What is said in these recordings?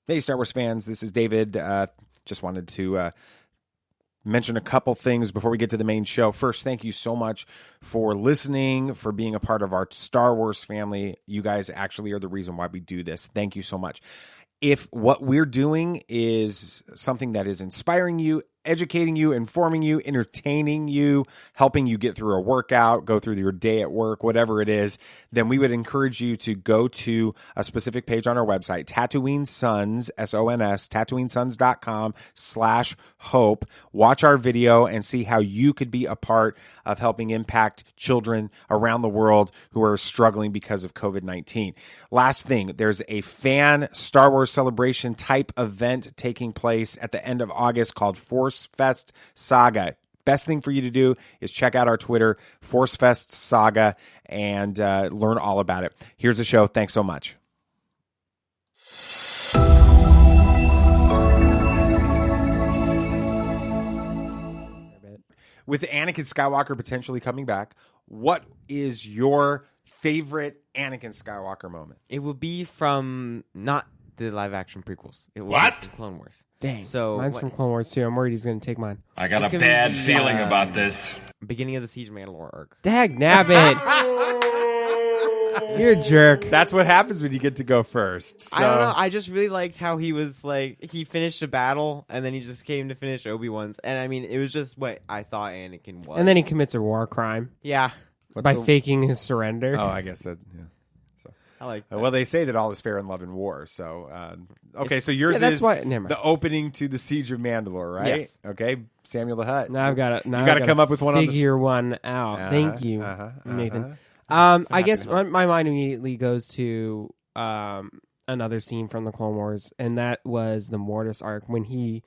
Hey, Star Wars fans, this is David. Just wanted to mention a couple things before we get to the main show. First, thank you so much for listening, for being a part of our Star Wars family. You guys actually are the reason why we do this. Thank you so much. If what we're doing is something that is inspiring you, educating you, informing you, entertaining you, helping you get through a workout, go through your day at work, whatever it is, then we would encourage you to go to a specific page on our website, Tatooine Sons, S-O-N-S, tatooinesons.com/hope. Watch our video and see how you could be a part of helping impact children around the world who are struggling because of COVID-19. Last thing, there's a fan Star Wars celebration type event taking place at the end of August called Force Fest Saga. Best thing for you to do is check out our Twitter, Force Fest Saga, and learn all about it. Here's the show. Thanks so much. With Anakin Skywalker potentially coming back, what is your favorite Anakin Skywalker moment? It would be from not the live-action prequels. It would be from Clone Wars. Dang. So Mine's from Clone Wars, too. I'm worried he's going to take mine. I got It's a gonna bad be, feeling about this. Beginning of the Siege of Mandalore arc. Dag nabbit. You're a jerk. That's what happens when you get to go first. So. I don't know. I just really liked how he was like, he finished a battle and then he just came to finish Obi-Wan's. And I mean, it was just what I thought Anakin was. And then he commits a war crime yeah. by faking his surrender. Oh, I guess that, yeah. I like that. Well, they say that all is fair in love and war. So, okay, so yours that's is why- never mind. the opening to the Siege of Mandalore, right? Yes. Okay, Samuel the Hutt. Now I've got to. You got to come up with one on the figure one out. Thank you, Nathan. So I guess happy to help. my mind immediately goes to another scene from the Clone Wars, and that was the Mortis arc when he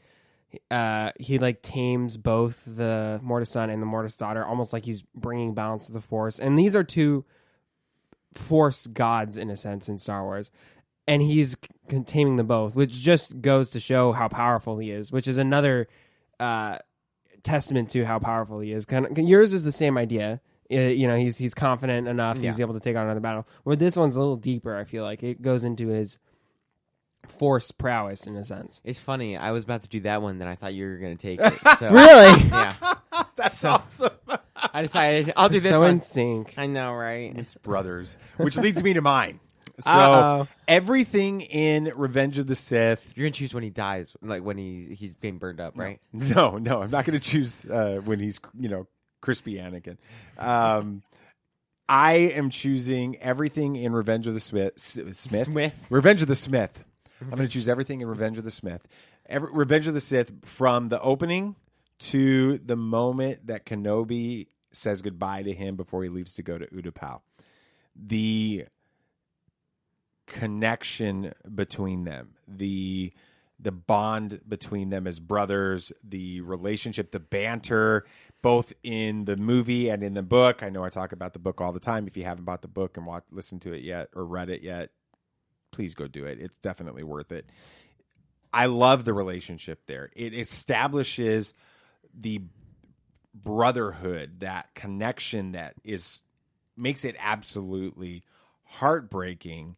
like tames both the Mortis son and the Mortis daughter, almost like he's bringing balance to the Force. And these are two Force gods in a sense in Star Wars, and he's taming them both, which just goes to show how powerful he is, which is another testament to how powerful he is. Yours is the same idea. He's confident enough. Yeah. He's able to take on another battle. Where this one's a little deeper. I feel like it goes into his Force prowess in a sense. It's funny. I was about to do that one, then I thought you were going to take it. So, Really? Yeah. That's awesome. I decided I'll do this so one. in sync. I know, right? It's brothers, which leads me to mine. So Uh-oh. everything in Revenge of the Sith. You're going to choose when he dies, like when he's being burned up, right? No, I'm not going to choose when he's crispy Anakin. I am choosing everything in Revenge of the Smith. Revenge of the Smith. I'm going to choose everything in Revenge of the Smith. Revenge of the Sith, from the opening to the moment that Kenobi says goodbye to him before he leaves to go to Utapau. The connection between them, the bond between them as brothers, the relationship, the banter, both in the movie and in the book. I know I talk about the book all the time. If you haven't bought the book and listened to it yet or read it yet, please go do it. It's definitely worth it. I love the relationship there. It establishes the brotherhood, that connection that makes it absolutely heartbreaking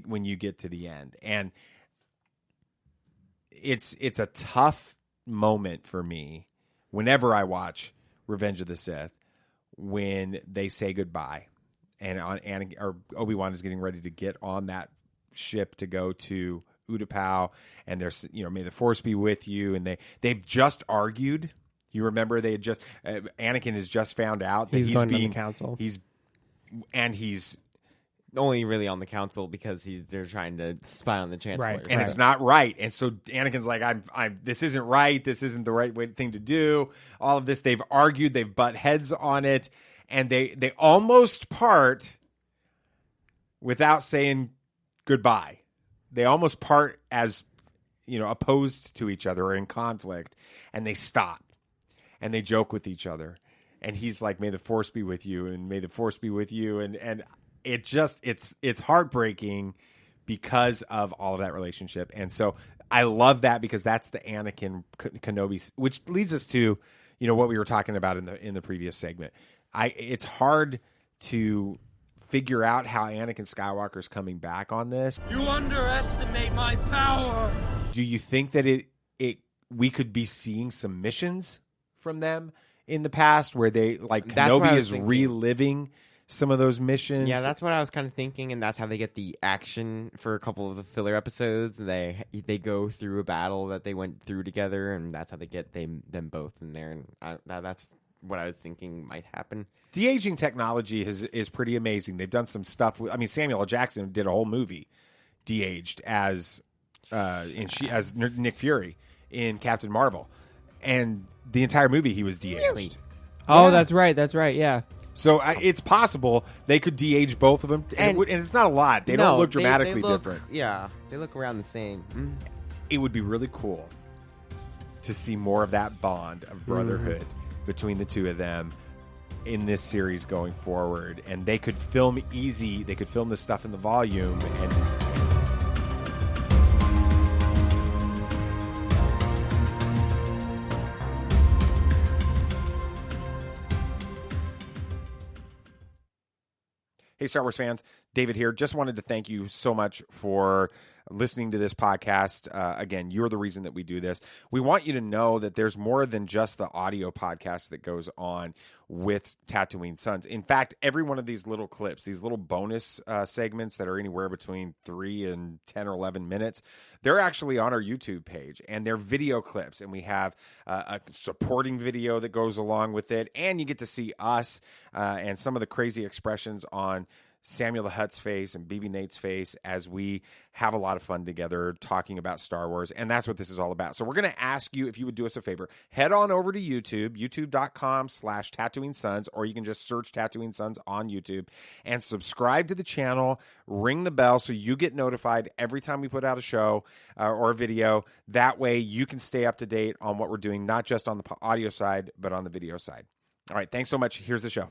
when you get to the end. And it's a tough moment for me whenever I watch Revenge of the Sith, when they say goodbye and Obi-Wan is getting ready to get on that ship to go to Utapau, and there's may the Force be with you, and they've just argued. You remember they had just Anakin has just found out that he's going being on the council. He's only really on the council because they're trying to spy on the Chancellor. Right. and it's not right. And so Anakin's like, I'm this isn't right. This isn't the right thing to do. All of this, they've argued, they've butt heads on it, and they almost part without saying goodbye. They almost part as, opposed to each other or in conflict, and they stop and they joke with each other. And he's like, may the Force be with you, and may the Force be with you. And it's heartbreaking because of all of that relationship. And so I love that, because that's the Anakin Kenobi, which leads us to, what we were talking about in the previous segment. It's hard to figure out how Anakin Skywalker's coming back on this. You underestimate my power. Do you think that we could be seeing some missions from them in the past where they like That's what I Kenobi was is thinking. reliving some of those missions? Yeah, that's what I was kind of thinking, and that's how they get the action for a couple of the filler episodes. They go through a battle that they went through together, and that's how they get them both in there. And that's what I was thinking might happen. De-aging technology is pretty amazing. They've done some stuff. I mean, Samuel L. Jackson did a whole movie de-aged as Nick Fury in Captain Marvel, and the entire movie he was de-aged. Really? Oh, Yeah. that's right. Yeah. So it's possible they could de-age both of them, and it's not a lot. They don't look dramatically they look, different. Yeah, they look around the same. It would be really cool to see more of that bond of brotherhood between the two of them in this series going forward. And they could film easy. They could film this stuff in the volume and. Hey, Star Wars fans, David here. Just wanted to thank you so much for listening to this podcast. Again, you're the reason that we do this. We want you to know that there's more than just the audio podcast that goes on with Tatooine Sons. In fact, every one of these little clips, these little bonus segments that are anywhere between 3 and 10 or 11 minutes, they're actually on our YouTube page, and they're video clips, and we have a supporting video that goes along with it, and you get to see us and some of the crazy expressions on Samuel the Hutt's face and BB Nate's face as we have a lot of fun together talking about Star Wars, and that's what this is all about. So we're going to ask you if you would do us a favor. Head on over to YouTube, youtube.com/Tatooine Sons, or you can just search Tatooine Sons on YouTube, and subscribe to the channel, ring the bell so you get notified every time we put out a show or a video. That way you can stay up to date on what we're doing, not just on the audio side, but on the video side. All right, thanks so much. Here's the show.